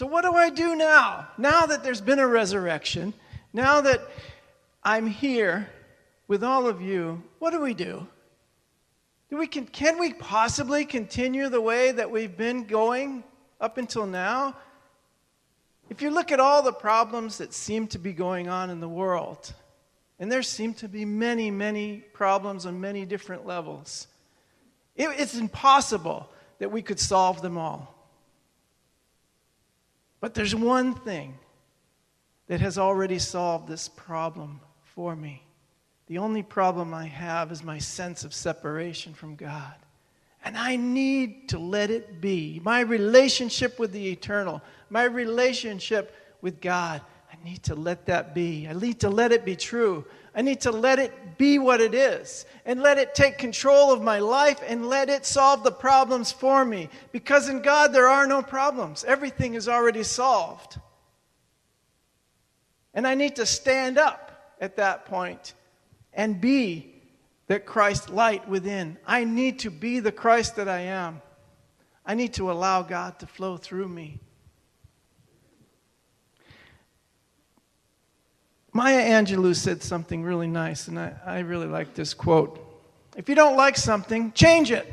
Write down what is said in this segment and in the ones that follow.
So what do I do now? Now that there's been a resurrection, now that I'm here with all of you, what do we do? Can we possibly continue the way that we've been going up until now? If you look at all the problems that seem to be going on in the world, and there seem to be many, many problems on many different levels, it's impossible that we could solve them all. But there's one thing that has already solved this problem for me. The only problem I have is my sense of separation from God. And I need to let it be. My relationship with the eternal, my relationship with God, I need to let that be. I need to let it be true. I need to let it be what it is and let it take control of my life and let it solve the problems for me. Because in God there are no problems. Everything is already solved. And I need to stand up at that point and be that Christ light within. I need to be the Christ that I am. I need to allow God to flow through me. Maya Angelou said something really nice, and I really like this quote. If you don't like something, change it.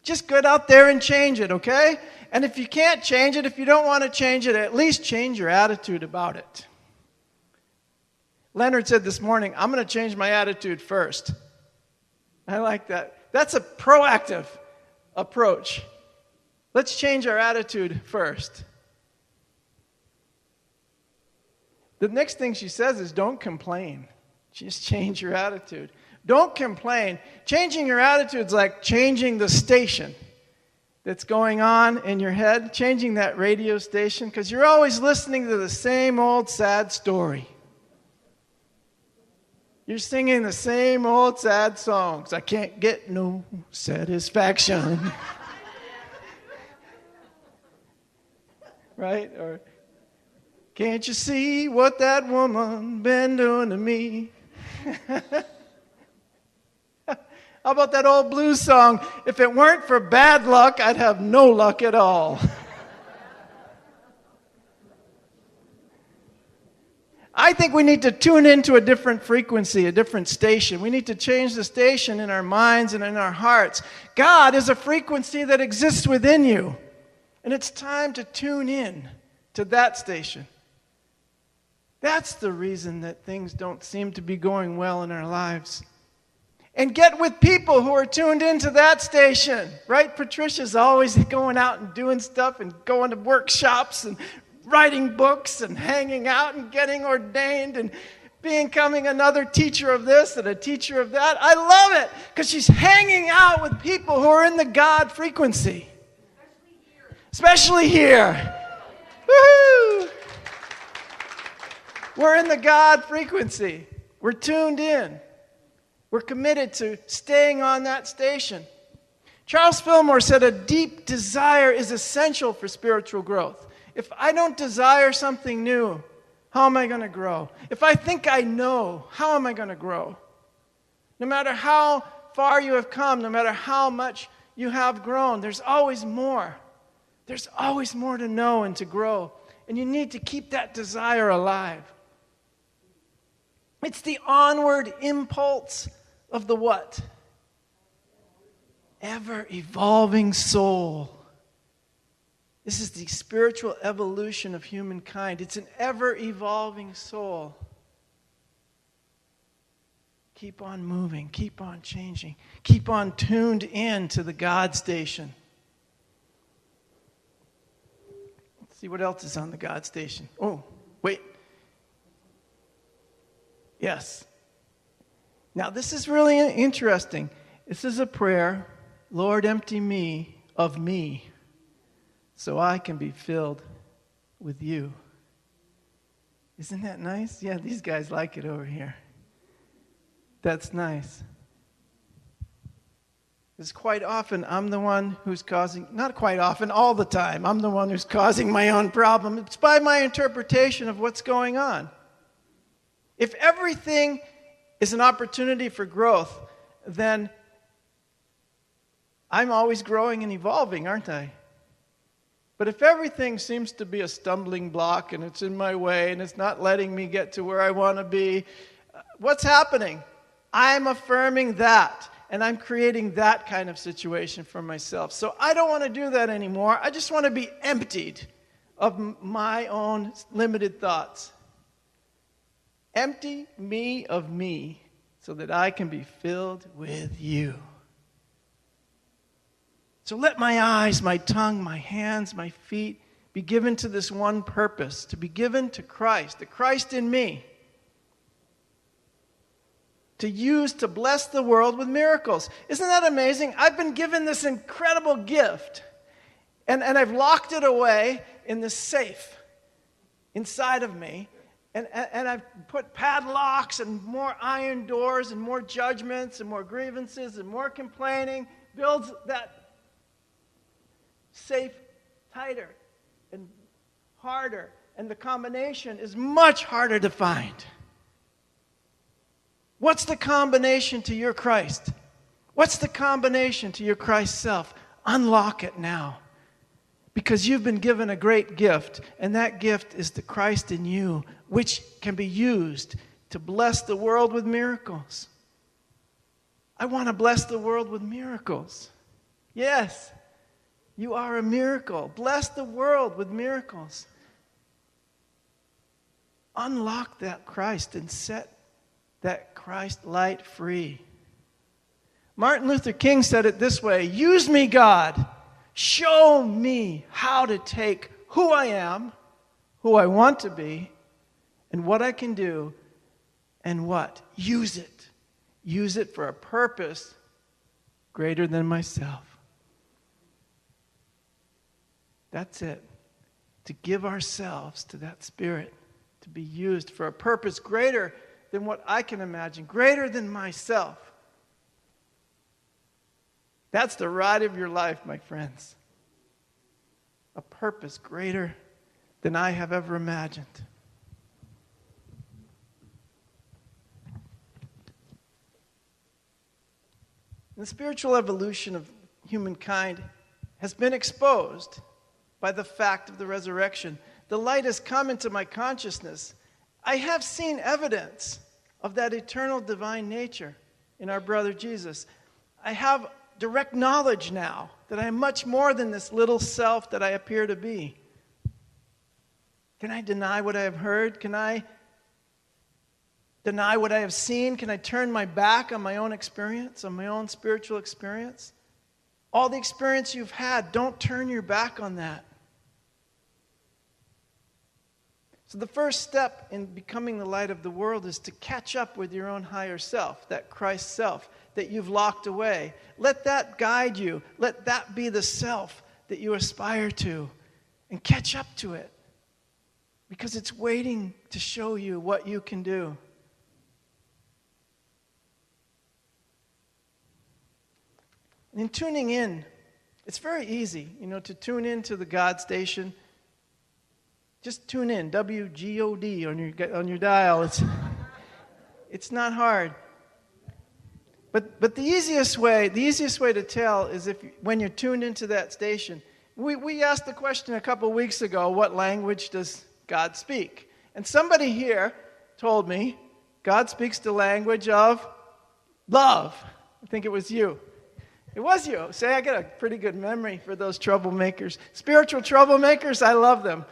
Just get out there and change it, okay? And if you can't change it, if you don't want to change it, at least change your attitude about it. Leonard said this morning, I'm going to change my attitude first. I like that. That's a proactive approach. Let's change our attitude first. The next thing she says is don't complain. Just change your attitude. Don't complain. Changing your attitude is like changing the station that's going on in your head, changing that radio station, because you're always listening to the same old sad story. You're singing the same old sad songs. I can't get no satisfaction. Right? Or can't you see what that woman been doing to me? How about that old blues song? If it weren't for bad luck, I'd have no luck at all. I think we need to tune into a different frequency, a different station. We need to change the station in our minds and in our hearts. God is a frequency that exists within you. And it's time to tune in to that station. That's the reason that things don't seem to be going well in our lives. And get with people who are tuned into that station, right? Patricia's always going out and doing stuff and going to workshops and writing books and hanging out and getting ordained and becoming another teacher of this and a teacher of that. I love it because she's hanging out with people who are in the God frequency. Especially here. Woohoo! We're in the God frequency. We're tuned in. We're committed to staying on that station. Charles Fillmore said a deep desire is essential for spiritual growth. If I don't desire something new, how am I going to grow? If I think I know, how am I going to grow? No matter how far you have come, no matter how much you have grown, there's always more. There's always more to know and to grow. And you need to keep that desire alive. It's the onward impulse of the what? Ever-evolving soul. This is the spiritual evolution of humankind. It's an ever-evolving soul. Keep on moving. Keep on changing. Keep on tuned in to the God station. Let's see what else is on the God station. Oh, wait. Yes. Now, this is really interesting. This is a prayer. Lord, empty me of me so I can be filled with you. Isn't that nice? Yeah, these guys like it over here. That's nice. Because quite often, I'm the one who's causing, not quite often, all the time, I'm the one who's causing my own problem. It's by my interpretation of what's going on. If everything is an opportunity for growth, then I'm always growing and evolving, aren't I? But if everything seems to be a stumbling block and it's in my way and it's not letting me get to where I want to be, what's happening? I'm affirming that, and I'm creating that kind of situation for myself. So I don't want to do that anymore. I just want to be emptied of my own limited thoughts. Empty me of me so that I can be filled with you. So let my eyes, my tongue, my hands, my feet be given to this one purpose, to be given to Christ, the Christ in me, to use to bless the world with miracles. Isn't that amazing? I've been given this incredible gift, and I've locked it away in this safe inside of me, and I've put padlocks and more iron doors and more judgments and more grievances and more complaining, builds that safe tighter and harder, and the combination is much harder to find. What's the combination to your Christ? What's the combination to your Christ self? Unlock it now, because you've been given a great gift, and that gift is the Christ in you, which can be used to bless the world with miracles. I want to bless the world with miracles. Yes. You are a miracle. Bless the world with miracles. Unlock that Christ and set that Christ light free. Martin Luther King said it this way: use me, God. Show me how to take who I am, who I want to be, and what I can do, and what? Use it. Use it for a purpose greater than myself. That's it. To give ourselves to that Spirit, to be used for a purpose greater than what I can imagine, greater than myself. That's the ride of your life, my friends. A purpose greater than I have ever imagined. The spiritual evolution of humankind has been exposed by the fact of the resurrection. The light has come into my consciousness. I have seen evidence of that eternal divine nature in our brother Jesus. I have direct knowledge now that I am much more than this little self that I appear to be. Can I deny what I have heard? Can I deny what I have seen? Can I turn my back on my own experience, on my own spiritual experience? All the experience you've had, don't turn your back on that. So the first step in becoming the light of the world is to catch up with your own higher self, that Christ self that you've locked away. Let that guide you. Let that be the self that you aspire to, and catch up to it, because it's waiting to show you what you can do. And in tuning in, it's very easy, to tune into the God station. Just tune in, WGOD on your dial. It's not hard. But the easiest way to tell is when you're tuned into that station. We asked the question a couple weeks ago, what language does God speak? And somebody here told me God speaks the language of love. I think it was you. It was you. Say, I got a pretty good memory for those troublemakers. Spiritual troublemakers, I love them.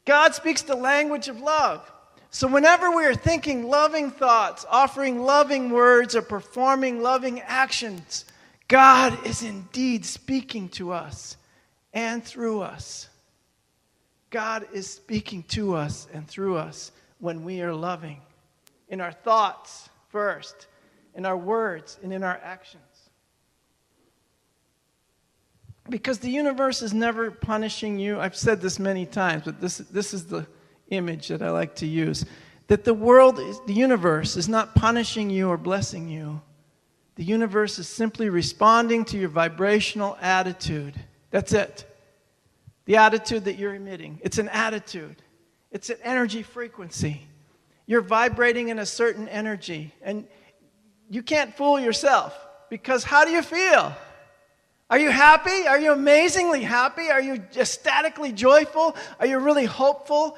God speaks the language of love. So whenever we are thinking loving thoughts, offering loving words, or performing loving actions, God is indeed speaking to us and through us. God is speaking to us and through us when we are loving. In our thoughts first, in our words, and in our actions. Because the universe is never punishing you. I've said this many times, but this is the image that I like to use. That the universe is not punishing you or blessing you. The universe is simply responding to your vibrational attitude. That's it. The attitude that you're emitting. It's an attitude. It's an energy frequency. You're vibrating in a certain energy. And you can't fool yourself. Because how do you feel? Are you happy? Are you amazingly happy? Are you ecstatically joyful? Are you really hopeful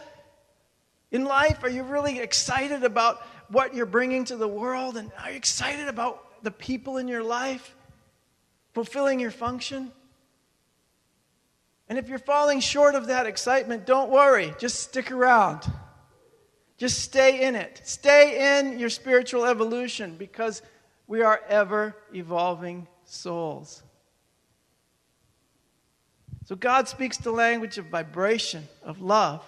in life? Are you really excited about what you're bringing to the world? And are you excited about the people in your life fulfilling your function? And if you're falling short of that excitement, don't worry. Just stick around. Just stay in it. Stay in your spiritual evolution, because we are ever evolving souls. So God speaks the language of vibration, of love.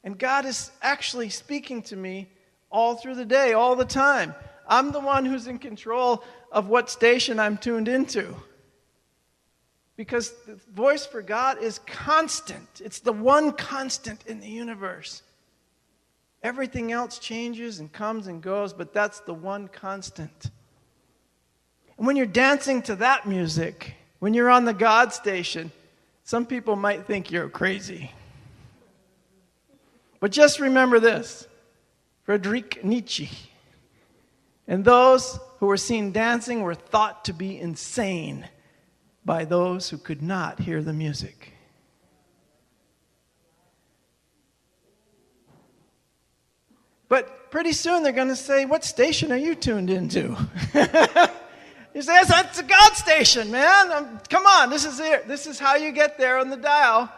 And God is actually speaking to me all through the day, all the time. I'm the one who's in control of what station I'm tuned into. Because the voice for God is constant. It's the one constant in the universe. Everything else changes and comes and goes, but that's the one constant. And when you're dancing to that music, when you're on the God station, some people might think you're crazy. But just remember this, Friedrich Nietzsche. And those who were seen dancing were thought to be insane by those who could not hear the music. But pretty soon they're going to say, what station are you tuned into? He says, that's the God station, man. Come on, this is it. This is how you get there on the dial.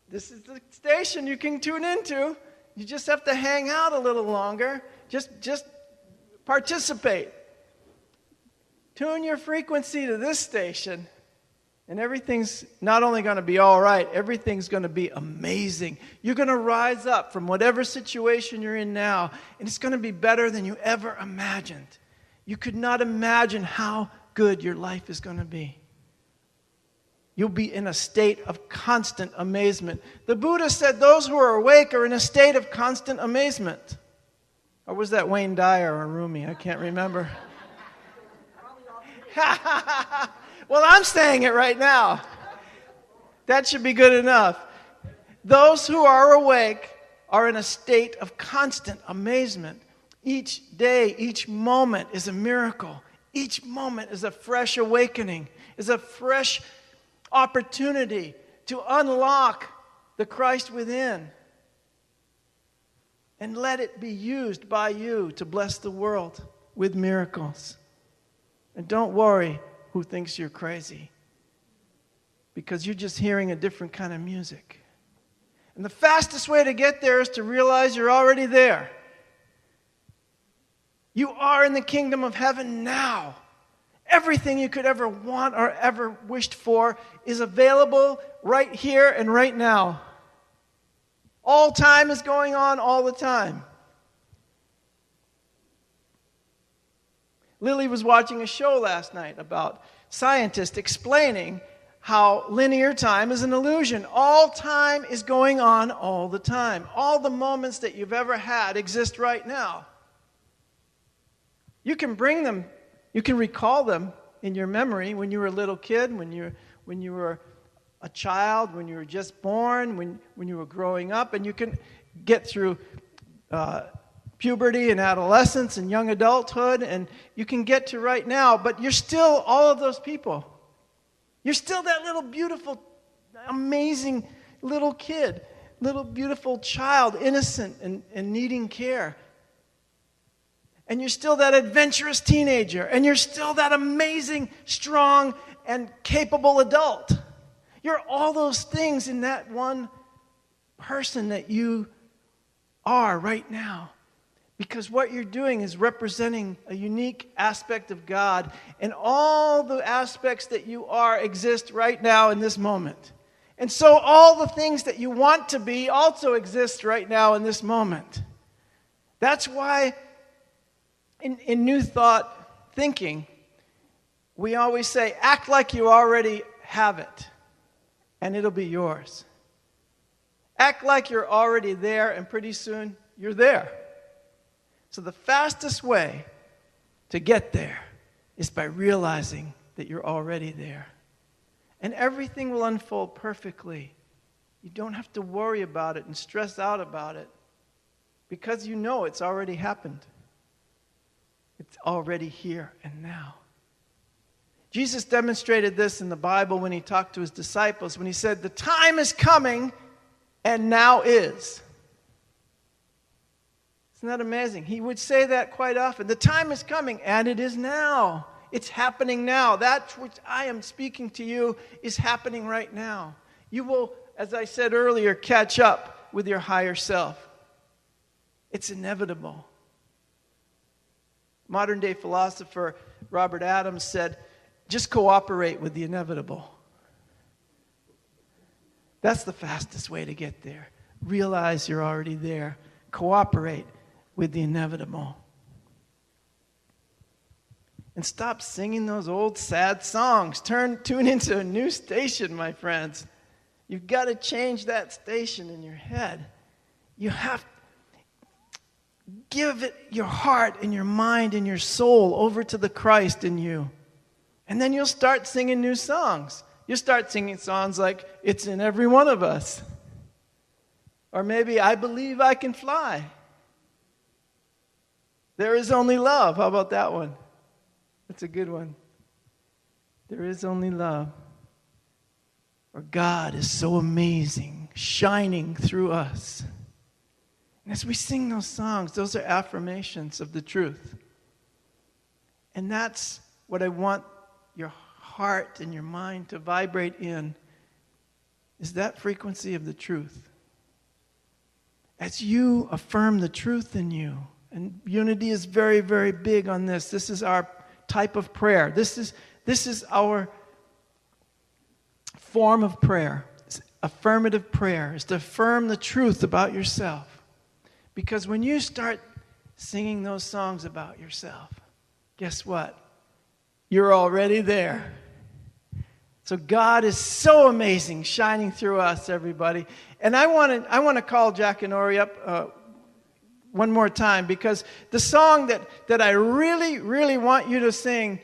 This is the station you can tune into. You just have to hang out a little longer. Just participate. Tune your frequency to this station, and everything's not only going to be all right, everything's going to be amazing. You're going to rise up from whatever situation you're in now, and it's going to be better than you ever imagined. You could not imagine how good your life is going to be. You'll be in a state of constant amazement. The Buddha said those who are awake are in a state of constant amazement. Or was that Wayne Dyer or Rumi? I can't remember. Well, I'm saying it right now. That should be good enough. Those who are awake are in a state of constant amazement. Each day, each moment is a miracle. Each moment is a fresh awakening, is a fresh opportunity to unlock the Christ within and let it be used by you to bless the world with miracles. And don't worry who thinks you're crazy, because you're just hearing a different kind of music. And the fastest way to get there is to realize you're already there. You are in the kingdom of heaven now. Everything you could ever want or ever wished for is available right here and right now. All time is going on all the time. Lily was watching a show last night about scientists explaining how linear time is an illusion. All time is going on all the time. All the moments that you've ever had exist right now. You can bring them, you can recall them in your memory when you were a little kid, when you were a child, when you were just born, when you were growing up, and you can get through puberty and adolescence and young adulthood, and you can get to right now, but you're still all of those people. You're still that little beautiful, amazing little kid, little beautiful child, innocent and needing care. And you're still that adventurous teenager, and you're still that amazing, strong, and capable adult. You're all those things in that one person that you are right now. Because what you're doing is representing a unique aspect of God, and all the aspects that you are exist right now in this moment. And so all the things that you want to be also exist right now in this moment. That's why in New Thought thinking, we always say, act like you already have it, and it'll be yours. Act like you're already there, and pretty soon you're there. So the fastest way to get there is by realizing that you're already there. And everything will unfold perfectly. You don't have to worry about it and stress out about it, because you know it's already happened. It's already here and now. Jesus demonstrated this in the Bible when he talked to his disciples, when he said, the time is coming and now is. Isn't that amazing? He would say that quite often. The time is coming and it is now. It's happening now. That which I am speaking to you is happening right now. You will, as I said earlier, catch up with your higher self. It's inevitable. Modern day philosopher Robert Adams said, just cooperate with the inevitable. That's the fastest way to get there. Realize you're already there. Cooperate with the inevitable. And stop singing those old sad songs. Tune into a new station, my friends. You've got to change that station in your head. You have to give it your heart and your mind and your soul over to the Christ in you. And then you'll start singing new songs. You'll start singing songs like, It's in Every One of Us. Or maybe, I Believe I Can Fly. There Is Only Love. How about that one? That's a good one. There is only love. Or God is so amazing, shining through us. And as we sing those songs, those are affirmations of the truth. And that's what I want your heart and your mind to vibrate in, is that frequency of the truth. As you affirm the truth in you, and unity is very, very big on this. This is our type of prayer. This is our form of prayer. It's affirmative prayer. It's to affirm the truth about yourself. Because when you start singing those songs about yourself, guess what? You're already there. So God is so amazing, shining through us, everybody. And I want to call Jack and Ori up one more time, because the song that I really, really want you to sing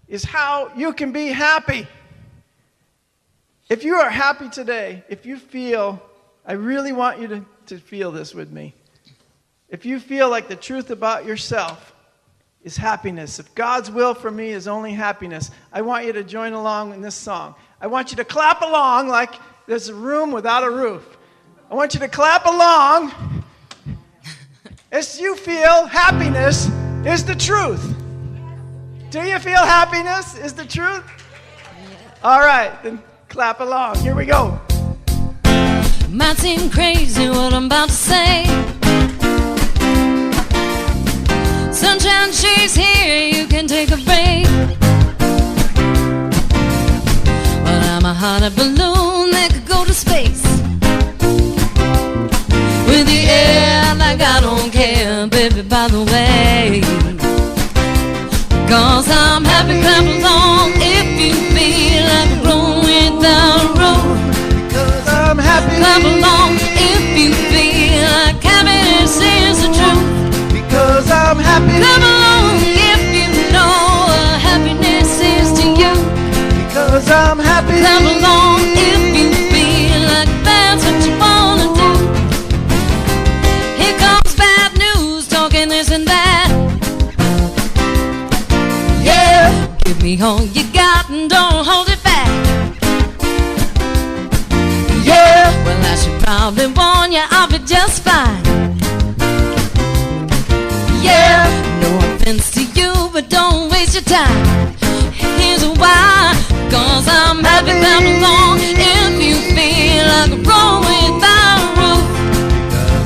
is how you can be happy. If you are happy today, if you feel, I really want you to feel this with me. If you feel like the truth about yourself is happiness, if God's will for me is only happiness, I want you to join along in this song. I want you to clap along like there's a room without a roof. I want you to clap along as you feel happiness is the truth. Do you feel happiness is the truth? All right, then clap along. Here we go. Might seem crazy what I'm about to say. Sunshine shades here, you can take a break. But I'm a hot balloon that could go to space. With the air like I don't care, baby, by the way. Cause I'm happy, clap along if you feel like a road without a road. Because I'm happy. Clap along if you feel like happiness is the truth. Because I'm happy. Clap along if you know what happiness is to you. Because I'm happy. Clap along if you feel like that's what you wanna do. Here comes bad news, talking this and that. Yeah. Give me all you got and don't hold it back. Yeah. Well, I should probably warn you, I'll be just fine. Yeah. No offense to you, but don't waste your time. Here's why. Cause I'm happy, clap along if you feel like a road without a roof.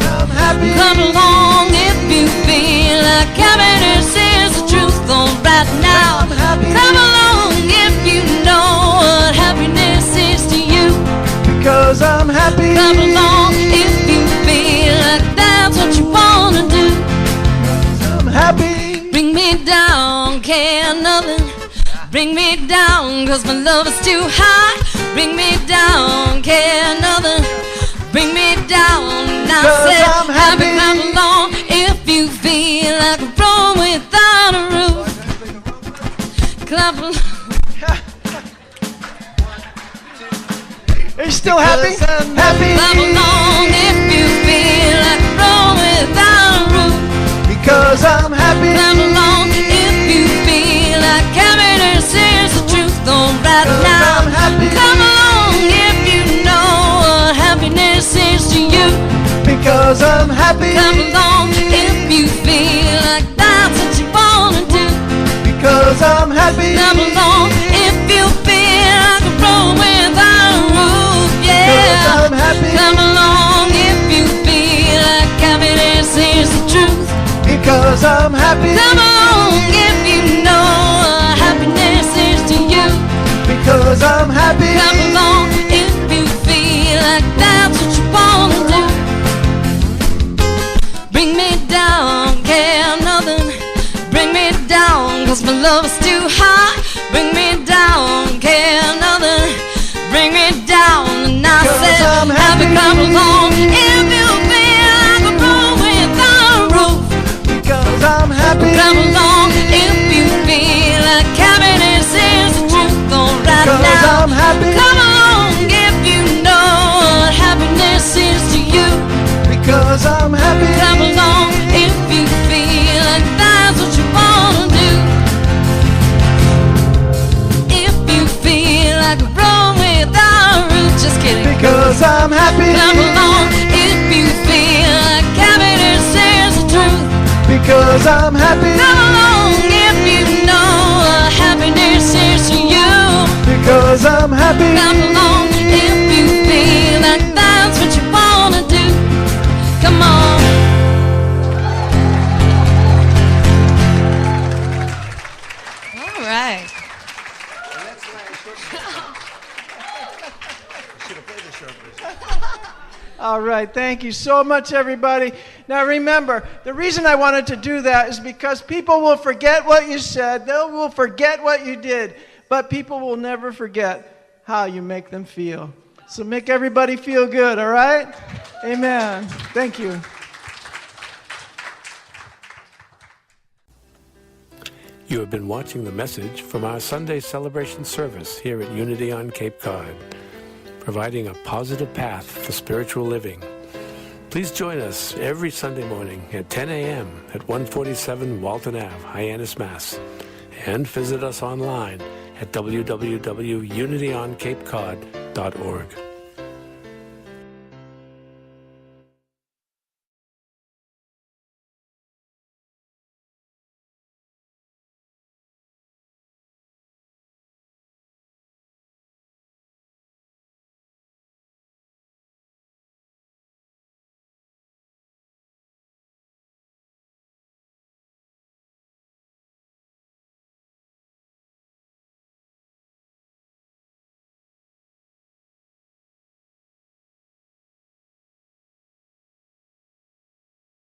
I'm happy. Clap along if you feel like happiness is the truth. All right now. I'm happy. Clap along if you know what happiness is to you. Because I'm happy. Clap along if you feel like that's what you wanna do. I'm happy. Bring me down, can't nothing bring me down, cause my love is too high. Bring me down, can't nothing bring me down. I said, I'm happy. clap along if you feel like a road without a roof. Clap along. Are you still happy? Happy. Clap along if you feel like a road without a roof. Because I'm happy. Clap along if you feel like Because I'm happy. Come along if you feel like that's what you wanna do. Because I'm happy. Come along if you feel like a room without a roof, yeah. Because I'm happy. Come along if you feel like happiness is the truth. Because I'm happy. Come along if you know happiness is to you. Because I'm happy. Come along if you feel like that's what you wanna do. Bring me down, care nothing. Bring me down, cause my love is too high. Bring me down, care nothing. Bring me down, and I said, I'm happy. come along if you feel like a room without a roof. Because I'm happy. Come along if you feel like happiness is the truth. Alright Because now. I'm happy. Come along if you know what happiness is to you. Because I'm happy. Come along if you feel like that's what you wanna do. If you feel like a room without a roof, just kidding. Because I'm happy. Come along if you feel like happiness is the truth. Because I'm happy. Come along if you know what happiness is to you. Because I'm happy. Come along if you feel like that's what you wanna do. Come on. All right. All right, thank you so much, everybody. Now remember, the reason I wanted to do that is because people will forget what you said, they will forget what you did, but people will never forget how you make them feel. So make everybody feel good, all right? Amen. Thank you. You have been watching the message from our Sunday celebration service here at Unity on Cape Cod, providing a positive path for spiritual living. Please join us every Sunday morning at 10 a.m. at 147 Walton Ave, Hyannis, Mass. And visit us online at www.unityoncapecod.org.